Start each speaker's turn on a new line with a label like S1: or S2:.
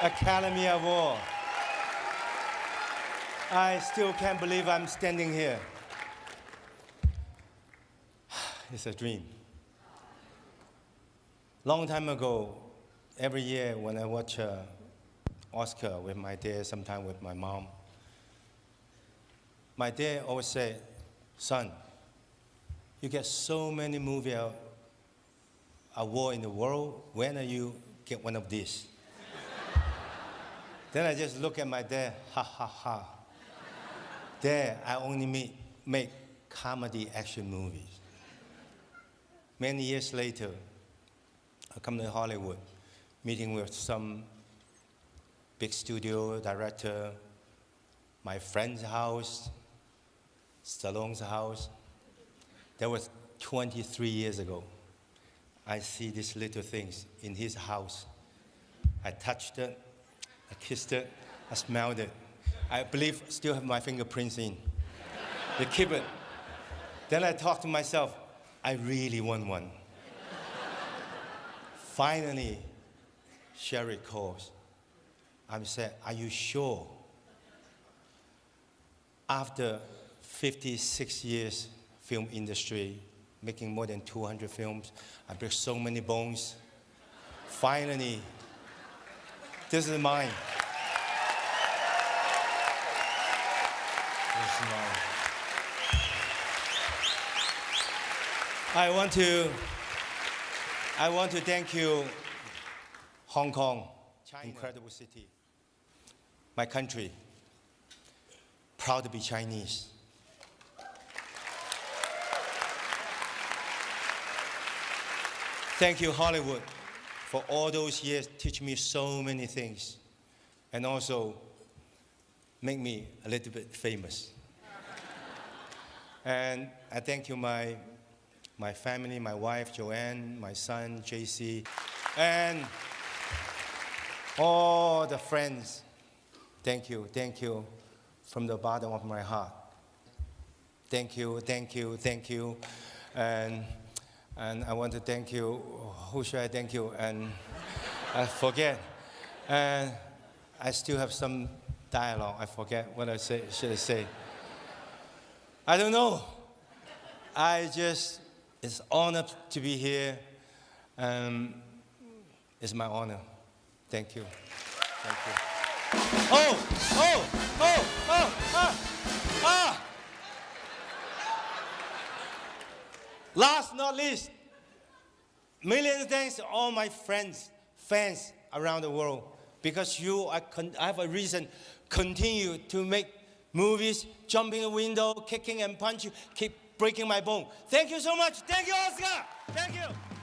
S1: Academy Award. I still can't believe I'm standing here. It's a dream. Long time ago, every year when I watch Oscar with my dad, sometimes with my mom, my dad always said, son, you get so many movie awards in the world, when are you get one of these? Then I just look at my dad, ha ha ha. Dad, I only make comedy action movies. Many years later, I come to Hollywood, meeting with some big studio director, my friend's house, Stallone's house. That was 23 years ago. I see these little things in his house. I touched it, I kissed it, I smelled it. I believe still have my fingerprints in. They keep it. Then I thought to myself, I really want one. Finally, Sherry calls. I said, are you sure? After 56 years film industry, making more than 200 films, I break so many bones. Finally, this is mine. This is mine. I want to thank you, Hong Kong, China. Incredible city. My country, proud to be Chinese. Thank you, Hollywood, for all those years teaching me so many things, and also make me a little bit famous. And I thank you, my family, my wife, Joanne, my son, JC, and all the friends. Thank you from the bottom of my heart. Thank you. And I want to thank you. Who should I thank you? And I forget. And I still have some dialogue. I forget what I should I say. I don't know. It's an honor to be here. It's my honor. Thank you. Last not least, million thanks to all my fans around the world. Because you, I have a reason continue to make movies, jumping a window, kicking and punching, keep breaking my bone. Thank you so much. Thank you, Oscar. Thank you.